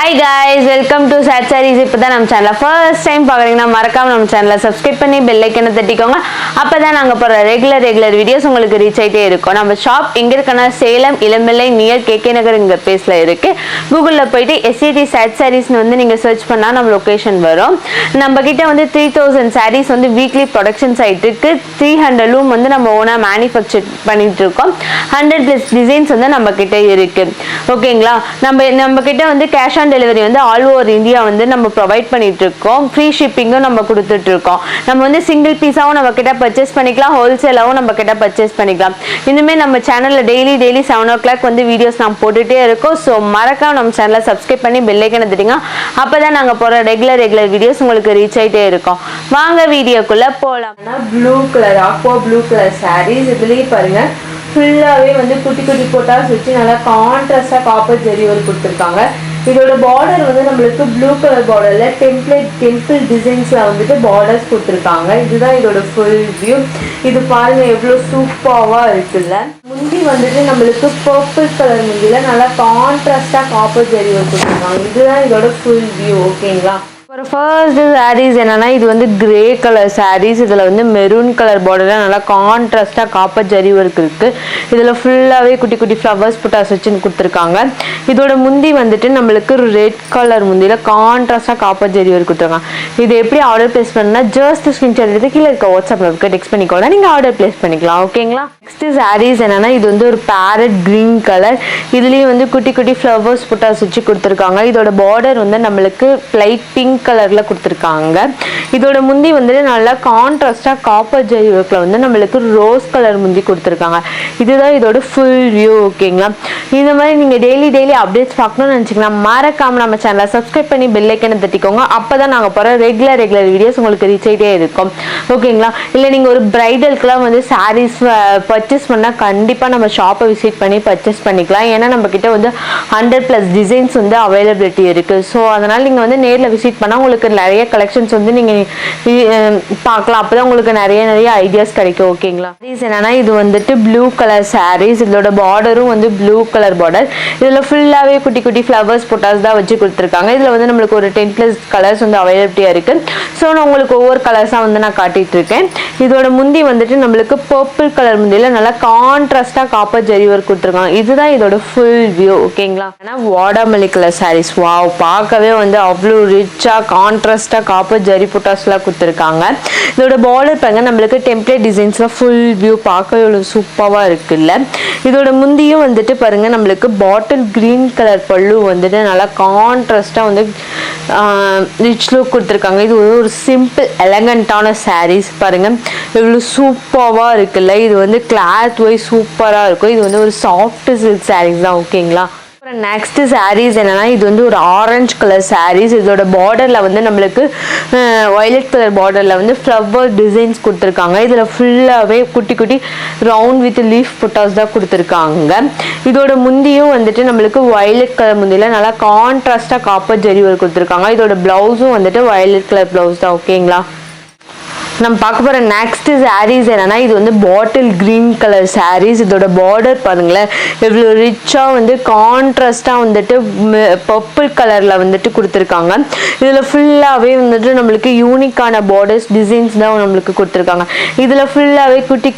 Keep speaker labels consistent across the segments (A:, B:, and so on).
A: Hi guys, welcome to Sad Sarees. இப்பதான் நம்ம சேனலை ஃபர்ஸ்ட் டைம் பார்க்குறீங்கன்னா மறக்காம நம்ம சேனலை சப்ஸ்கிரைப் பண்ணி பெல் ஐக்கனை தட்டிக்கோங்க. அப்பதான் நாங்கள் போகிற ரெகுலர் வீடியோஸ் உங்களுக்கு ரீச் ஆகிட்டே இருக்கும். நம்ம ஷாப் எங்கே இருக்குன்னா சேலம் இளம்பிள்ளை நியர் கேகே நகர் இங்கே பிளேஸில் இருக்கு. கூகுளில் போயிட்டு எஸ்ஏடி சேட் சாரீஸ்னு வந்து நீங்கள் சர்ச் பண்ணால் நம்ம லொக்கேஷன் வரும். நம்ம கிட்ட வந்து 3000 சாரீஸ் வந்து வீக்லி ப்ரொடக்ஷன் சைட்டுக்கு 300 வந்து நம்ம ஓனாக மேனுஃபேக்சர் பண்ணிட்டு இருக்கோம். 100+ டிசைன்ஸ் வந்து நம்ம கிட்ட இருக்கு. ஓகேங்களா, நம்ம கிட்ட வந்து கேஷ் ஆன் டெலிவரி வந்து ஆல் ஓவர் இந்தியா வந்து நம்ம ப்ரொவைட் பண்ணிட்டு இருக்கோம். ஃப்ரீ ஷிப்பிங்கும் நம்ம கொடுத்துட்டு இருக்கோம். நம்ம வந்து சிங்கிள் பீஸாவும் நம்ம கிட்ட பர்ச்சேஸ் பண்ணிக்கலாம், ஹோல்சேலாவும் நம்ம கிட்ட பர்ச்சேஸ் பண்ணிக்கலாம். இனிமேல் நம்ம சேனல்ல டெய்லி 7 o'clock வந்து வீடியோஸ் நான் போட்டுட்டே இருக்கோம். ஸோ மறக்காம நம்ம சேனலை சப்ஸ்கிரைப் பண்ணி பெல் ஐக்கனை தட்டிங்க. அப்பதான் நாங்கள் போகிற ரெகுலர் வீடியோஸ் உங்களுக்கு ரீச் ஆகிட்டே இருக்கும். வாங்க வீடியோக்குள்ள போகலாம். Blue colour aqua blue colour sarees இதுலேயே பாருங்க, ஃபுல்லாகவே வந்து குட்டி போட்டாஸ் வச்சு நல்லா கான்ட்ராஸ்டாக காப்பர் ஜெரி ஒர்க் கொடுத்துருக்காங்க. இதோட பார்டர் வந்து நம்மளுக்கு ப்ளூ கலர் பார்டரில் டெம்பிள் டிசைன்ஸில் வந்துட்டு பார்டர்ஸ் கொடுத்துருக்காங்க. இதுதான் இதோட ஃபுல் வியூ. இது பாருங்க எவ்வளோ சூப்பராக இருக்குல்ல. முந்தி வந்துட்டு நம்மளுக்கு பர்பிள் கலர் முந்தியில் நல்லா கான்ட்ராஸ்டாக காப்பர் ஜெரி ஒர்க் கொடுத்துருக்காங்க. இதுதான் இதோட ஃபுல் வியூ. ஓகேங்களா, ஒரு ஃபர்ஸ்ட் சாரீஸ் என்னன்னா, இது வந்து கிரே கலர் சாரீஸ். இதில் வந்து மெரூன் கலர் பார்டரில் நல்லா கான்ட்ராஸ்டாக காப்பர் ஜரி ஒர்க் இருக்குது. இதில் ஃபுல்லாகவே குட்டி ஃப்ளவர்ஸ் புட்டாஸ் வச்சு கொடுத்துருக்காங்க. இதோட முந்தி வந்துட்டு நம்மளுக்கு ரெட் கலர் முந்தியில் கான்ட்ராஸ்டாக காப்பர் ஜரி ஒர்க் கொடுத்துருக்காங்க. இது எப்படி ஆர்டர் பிளேஸ் பண்ணால் ஜஸ்ட் ஸ்கிரீன்ஷாட் எடுத்து கீழே இருக்க வாட்ஸ்அப் நம்பருக்கு டெக்ஸ்ட் பண்ணிக்கோங்க, நீங்கள் ஆர்டர் பிளேஸ் பண்ணிக்கலாம். ஓகேங்களா, நெக்ஸ்ட் சாரீஸ் என்னன்னா, இது வந்து ஒரு பேரட் கிரீன் கலர். இதுலேயும் வந்து குட்டி ஃப்ளவர்ஸ் புட்டாஸ் வச்சு கொடுத்துருக்காங்க. இதோட பார்டர் வந்து நம்மளுக்கு லைட் பிங்க் கலர்ல கொடுத்துருக்காங்க. இதோட முந்தி வந்து நல்லா கான்ட்ராஸ்டா காப்பர் ஜரி ஒர்க்ல வந்து நம்மளுக்கு ரோஸ் கலர் முந்தி கொடுத்துருக்காங்க. இதுதான் இதோட ஃபுல் வியூ. ஓகேங்களா, இந்த மாதிரி நீங்க டெய்லி அப்டேட்ஸ் பார்க்கணும்னு நினைச்சீங்கன்னா மறக்காம நம்ம சேனலை சப்ஸ்கிரைப் பண்ணி பெல் ஐக்கனை தட்டிக்கோங்க. அப்பதான் நாங்க போற ரெகுலர் வீடியோஸ் உங்களுக்கு ரீச் ஆகிட்டே இருக்கும். ஓகேங்களா, இல்ல நீங்க ஒரு பிரைடலுக்குலாம் வந்து சாரீஸ் பர்ச்சேஸ் பண்ணா கண்டிப்பா நம்ம ஷாப்பை விசிட் பண்ணி பர்ச்சேஸ் பண்ணிக்கலாம். ஏன்னா நம்ம கிட்ட வந்து 100+ டிசைன்ஸ் வந்து அவைலபிலிட்டி இருக்கு. ஸோ அதனால நீங்க வந்து நேரில் விசிட் பண்ணா உங்களுக்கு நிறைய கலெக்ஷன்ஸ் வந்து நீங்க பார்க்கலாம். அப்பதான் உங்களுக்கு நிறைய ஐடியாஸ் கிடைக்கும். ஓகேங்களா, என்னன்னா இது வந்துட்டு ப்ளூ கலர் சாரீஸ். இதோட பார்டரும் வந்து ப்ளூ கலர் பார்டர். இதுல ஃபுல்லாவே குட்டி ஃப்ளவர்ஸ் போட்டாஸ் தான் வச்சு கொடுத்துருக்காங்க. இதுல வந்து நம்மளுக்கு ஒரு 10+ கலர்ஸ் வந்து அவைலபிலிட்டியா இருக்கு. ஸோ நான் உங்களுக்கு ஒவ்வொரு கலர்ஸா வந்து நான் காட்டிட்டு இருக்கேன். இதோட முந்தி வந்துட்டு நம்மளுக்கு பர்பிள் கலர் முந்தியில நல்லா கான்ட்ராஸ்டா காப்பர் ஜரி ஒர்க் கொடுத்துருக்காங்க. இதுதான் இதோட ஃபுல் வியூ. ஓகேங்களா, வாடாமல்லி கலர் சாரீஸ். வாவ், பார்க்கவே வந்து அவ்வளோ ரிச்சா கான்ட்ராஸ்டா காப்பர் ஜரி புட்டாஸ்லாம் கொடுத்துருக்காங்க. இதோட பார்டர் பாருங்க, நம்மளுக்கு டெம்ப்ளேட் டிசைன்ஸ்ல ஃபுல் வியூ பார்க்கவே எவ்வளவு சூப்பரா இருக்குல்ல. இதோட முந்தியும் வந்துட்டு பாருங்க, நம்மளுக்கு பாட்டில் கிரீன் கலர் பல்லு வந்துட்டு நல்லா கான்ட்ராஸ்டா வந்து ரிச் லுக் கொடுத்துருக்காங்க. இது ஒரு சிம்பிள் எலகண்டான சாரீஸ். பாருங்க எவ்வளவு சூப்பரா இருக்குல்ல. இது வந்து கிளாத் வைஸ் சூப்பரா இருக்கும். இது வந்து ஒரு சாஃப்ட் சில்க் சாரீஸ் தான். ஓகேங்களா, நெக்ஸ்ட் சாரீஸ் என்னன்னா, இது வந்து ஒரு ஆரஞ்சு கலர் சாரீஸ். இதோட பார்டர்ல வந்து நம்மளுக்கு வயலட் கலர் பார்டர்ல வந்து ஃப்ளவர் டிசைன்ஸ் கொடுத்துருக்காங்க. இதுல ஃபுல்லாவே குட்டி ரவுண்ட் வித் லீஃப் புட்டாஸ் தான் கொடுத்துருக்காங்க. இதோட முந்தியும் வந்துட்டு நம்மளுக்கு வயலட் கலர் முந்தியில நல்லா கான்ட்ராஸ்டா காப்பர் ஜரி ஒர்க் கொடுத்துருக்காங்க. இதோட பிளவுஸும் வந்துட்டு வயலட் கலர் பிளவுஸ் தான். ஓகேங்களா, நம்ம பார்க்க போற நெக்ஸ்ட் சாரீஸ் என்னன்னா, இது வந்து பாட்டில் கிரீன் கலர் சாரீஸ். இதோட பார்டர் பாருங்களேன் எவ்வளவு ரிச்சா வந்து கான்ட்ராஸ்டா வந்துட்டு பர்பிள் கலர்ல வந்துட்டு கொடுத்துருக்காங்க. இதுல ஃபுல்லாவே வந்துட்டு நம்மளுக்கு யூனிக்கான பார்டர்ஸ் டிசைன்ஸ் தான் நம்மளுக்கு கொடுத்துருக்காங்க. இதுல ஃபுல்லாவே குட்டி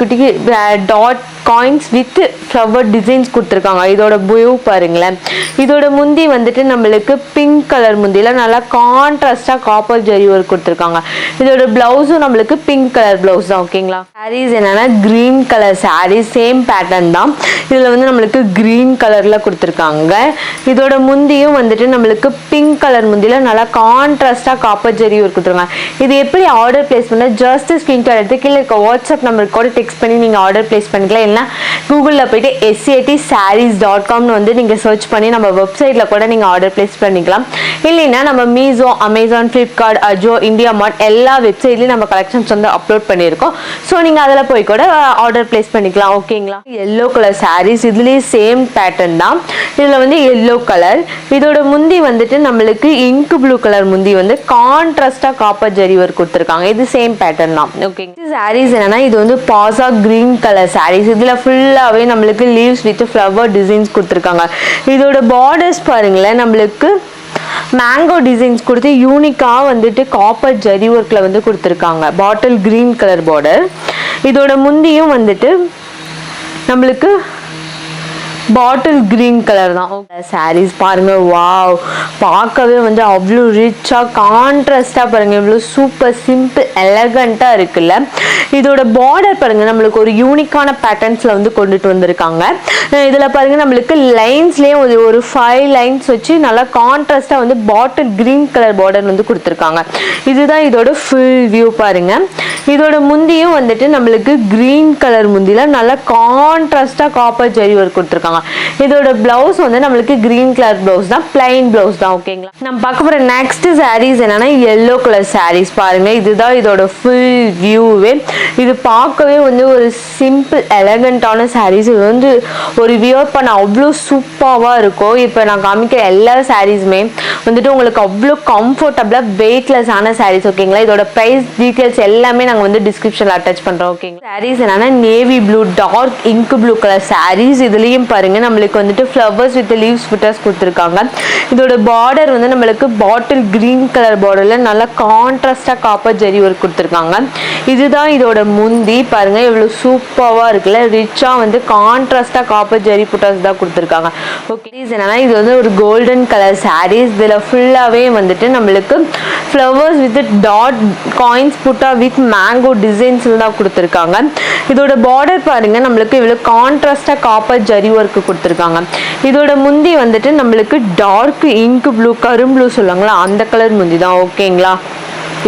A: dot coins with flower designs கொடுத்துருக்காங்க. இதோட வியூ பாருங்களேன். இதோட முந்தி வந்துட்டு நம்மளுக்கு பிங்க் கலர் முந்தியில நல்லா கான்ட்ராஸ்டா காப்பர் ஜரி ஒர்க் கொடுத்துருக்காங்க. இதோட பிளவுஸும் நம்மளுக்கு பிங்க் கலர் பிளவுஸ் தான். ஓகேங்களா, சாரீஸ் என்னன்னா green colour sarees, same pattern தான். இதுல வந்து நம்மளுக்கு கிரீன் கலர்ல கொடுத்துருக்காங்க. இதோட முந்தியும் வந்துட்டு நம்மளுக்கு பிங்க் கலர் முந்தியில நல்லா கான்ட்ராஸ்டா காப்பர் ஜரி ஒர்க் கொடுத்துருக்காங்க. இது எப்படி ஆர்டர் பிளேஸ் பண்ண, ஜஸ்ட் ஸ்கிரீன்ஷாட் எடுத்து கீழே இருக்க வாட்ஸ்அப் நம்பருக்கு கூட டெக்ஸ்ட் பண்ணி நீங்க ஆர்டர் பிளேஸ் பண்ணிக்கலாம். இல்லைன்னா கூகுளில் போயிட்டு SATsarees.com வந்து நீங்க சர்ச் பண்ணி நம்ம வெப்சைட்ல கூட நீங்க ஆர்டர் பிளேஸ் பண்ணிக்கலாம். இல்லைன்னா நம்ம மீஷோ, அமேசான், ஃபிளிப்கார்ட், அஜோ, இந்தியா மார்ட் எல்லா வெப்சைட்லயும் நம்ம கலெக்ஷன்ஸ் வந்து அப்லோட் பண்ணியிருக்கோம். ஸோ நீங்க அதில் போய் கூட ஆர்டர் பிளேஸ் பண்ணிக்கலாம். ஓகேங்களா, எல்லோ கலர் சாரீஸ். இதுலேயே சேம் பேட்டர்ன் தான். இதுல வந்து எல்லோ கலர். இதோட முந்தி வந்துட்டு நம்மளுக்கு இங்க் ப்ளூ கலர் முந்தி வந்து கான்ட்ராஸ்டா காப்பர் ஜரி ஒர்க் கொடுத்துருக்காங்க. இது சேம் பேட்டர்ன் தான். ஓகே, சாரீஸ் என்னன்னா, இது வந்து பாசா கிரீன் கலர் சாரீஸ். இதுல ஃபுல்லாவே நம்மளுக்கு லீவ்ஸ் வித் ஃப்ளவர் டிசைன்ஸ் கொடுத்துருக்காங்க. இதோட பார்டர்ஸ் பாருங்களேன், நம்மளுக்கு மேங்கோ டிசைன்ஸ் கொடுத்து யூனிக்காக வந்துட்டு காப்பர் ஜரி ஒர்க்கில் வந்து கொடுத்துருக்காங்க. Bottle green colour border. இதோட முந்தியும் வந்துட்டு நம்மளுக்கு பாட்டில் கிரீன் கலர் தான். சாரீஸ் பாருங்க, வாவ், பார்க்கவே வந்து அவ்வளோ ரிச்சாக கான்ட்ராஸ்டாக பாருங்க, இவ்வளோ சூப்பர் சிம்பிள் எலகண்ட்டாக இருக்குல்ல. இதோட பார்டர் பாருங்க, நம்மளுக்கு ஒரு யூனிக்கான பேட்டர்ன்ஸில் வந்து கொண்டுட்டு வந்திருக்காங்க. இதில் பாருங்க நம்மளுக்கு லைன்ஸ்லேயே ஒரு 5 லைன்ஸ் வச்சு நல்லா கான்ட்ராஸ்டாக வந்து பாட்டில் கிரீன் கலர் பார்டர் வந்து கொடுத்துருக்காங்க. இதுதான் இதோட ஃபுல் வியூ பாருங்க. இதோட முந்தியும் வந்துட்டு நம்மளுக்கு கிரீன் கலர் முந்தியில் நல்லா கான்ட்ராஸ்டாக காப்பர் ஜரி ஒர்க் கொடுத்துருக்காங்க. இதோட பிளவுஸ் வந்து நம்மளுக்கு கிரீன் கலர் பிளவுஸ் தான், பிளைன் பிளவுஸ் தான். ஓகேங்களா, நம்ம பார்க்க போற நெக்ஸ்ட் சாரீஸ் என்னன்னா எல்லோ கலர் சாரீஸ் பாருங்க. இதுதான் இதோட ஃபுல் வியூவே. இது பார்க்கவே வந்து ஒரு சிம்பிள் எலகண்டான சாரீஸ். இது வந்து ஒரு வியர் பண்ண அவ்வளோ சூப்பராக இருக்கும். இப்போ நான் காமிக்கிற எல்லா சாரீஸுமே வந்துட்டு உங்களுக்கு அவ்வளோ கம்ஃபர்டபுளாக வெயிட்லெஸ்ஸான சாரீஸ். ஓகேங்களா, இதோட ப்ரைஸ் டீட்டெயில்ஸ் எல்லாமே நாங்கள் வந்து டிஸ்கிரிப்ஷனில் அட்டாச் பண்ணுறோம். ஓகேங்களா, சாரீஸ் என்னன்னா navy blue, dark ink blue colour sarees. இதுலேயும் பாருங்க நம்மளுக்கு வந்துட்டு ஃப்ளவர்ஸ் வித் லீவ்ஸ் புட்டர்ஸ் கொடுத்துருக்காங்க. இதோட பார்டர் வந்து நம்மளுக்கு பாட்டில் கிரீன் கலர் பார்டர்ல நல்லா கான்ட்ராஸ்டா காப்பர் ஜரி ஒர்க் கொடுத்துருக்காங்க. இதுதான் இதோட முந்தி பாருங்க, இவ்வளவு சூப்பராக இருக்குல்ல, ரிச்சா வந்து கான்ட்ராஸ்டா காப்பர் ஜரி புட்டர்ஸ் தான் கொடுத்துருக்காங்க. ஓகே, என்னன்னா இது வந்து ஒரு கோல்டன் கலர் சாரீஸ். இதில் ஃபுல்லாகவே வந்துட்டு நம்மளுக்கு ஃப்ளவர்ஸ் வித் டாட் காயின்ஸ் புட்டா வித் மேங்கோ டிசைன்ஸ் தான் கொடுத்துருக்காங்க. இதோட பார்டர் பாருங்க நம்மளுக்கு இவ்வளோ கான்ட்ராஸ்டா காப்பர் ஜரி ஒர்க் கொடுத்துருக்காங்க. இதோட முந்தி வந்துட்டு நம்மளுக்கு டார்க் இங்க் ப்ளூ, கரும் ப்ளூ சொல்லுவாங்களா, அந்த கலர் முந்தி தான். ஓகேங்களா,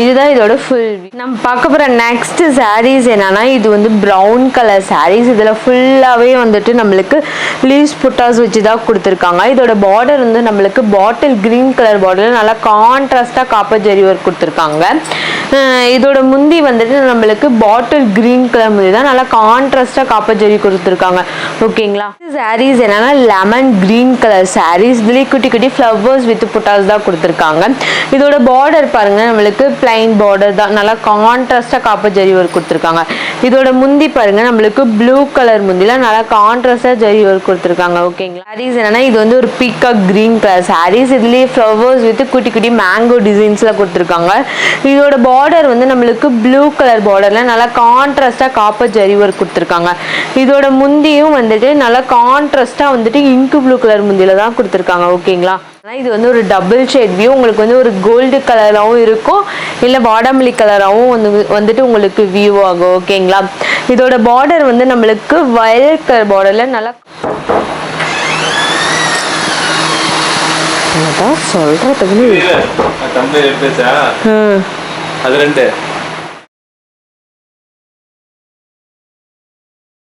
A: இதுதான் இதோட ஃபுல். நம்ம பார்க்க போகிற நெக்ஸ்ட் சாரீஸ் என்னன்னா இது வந்து ப்ரௌன் கலர் சாரீஸ். இதில் ஃபுல்லாகவே வந்துட்டு நம்மளுக்கு லீவ்ஸ் புட்டாஸ் வச்சு தான் கொடுத்துருக்காங்க. இதோட பார்டர் வந்து நம்மளுக்கு பாட்டில் கிரீன் கலர் பார்டர் நல்லா கான்ட்ராஸ்டாக காப்பர் ஜரி ஒர்க் கொடுத்துருக்காங்க. இதோட முந்தி வந்துட்டு நம்மளுக்கு பாட்டில் கிரீன் கலர் முந்தி தான் நல்லா கான்ட்ராஸ்டாக காப்பர் ஜரி கொடுத்துருக்காங்க. ஓகேங்களா, சாரீஸ் என்னன்னா லெமன் கிரீன் கலர் சாரீஸ். இதுலேயே குட்டி குட்டி ஃப்ளவர்ஸ் வித் புட்டாஸ் தான் கொடுத்துருக்காங்க. இதோட பார்டர் பாருங்க நம்மளுக்கு பிளைன் பார்டர் தான், நல்லா கான்ட்ராஸ்டா காப்பர் ஜரி ஒர்க் கொடுத்துருக்காங்க. இதோட முந்தி பாருங்க நம்மளுக்கு ப்ளூ கலர் முந்தில நல்லா கான்ட்ராஸ்டா ஜரி ஒர்க் கொடுத்துருக்காங்க. ஓகேங்களா, சாரீஸ் என்னன்னா இது வந்து ஒரு பீகாக் கிரீன் கலர் சாரீஸ். இதுலயே ஃப்ளவர்ஸ் வித் குட்டி குட்டி மேங்கோ டிசைன்ஸ்ல கொடுத்துருக்காங்க. இதோட பார்டர் வந்து நம்மளுக்கு ப்ளூ கலர் பார்டர்ல நல்லா கான்ட்ராஸ்டா காப்பர் ஜரி ஒர்க் கொடுத்துருக்காங்க. இதோட முந்தியும் வந்துட்டு நல்லா கான்ட்ராஸ்டா வந்துட்டு இங்க் ப்ளூ கலர் முந்தில தான் கொடுத்துருக்காங்க. ஓகேங்களா, இது வந்து ஒரு டபுள் ஷேட் வியூ. உங்களுக்கு வந்து ஒரு கோல்டு கலராகவும் இருக்கும், இல்லை பாடாமல்லி கலராகவும் வந்துட்டு உங்களுக்கு வியூ ஆகும். ஓகேங்களா, இதோட பார்டர் வந்து நம்மளுக்கு வயலட் கலர் பார்டர்ல நல்லா சொல்றதுக்கு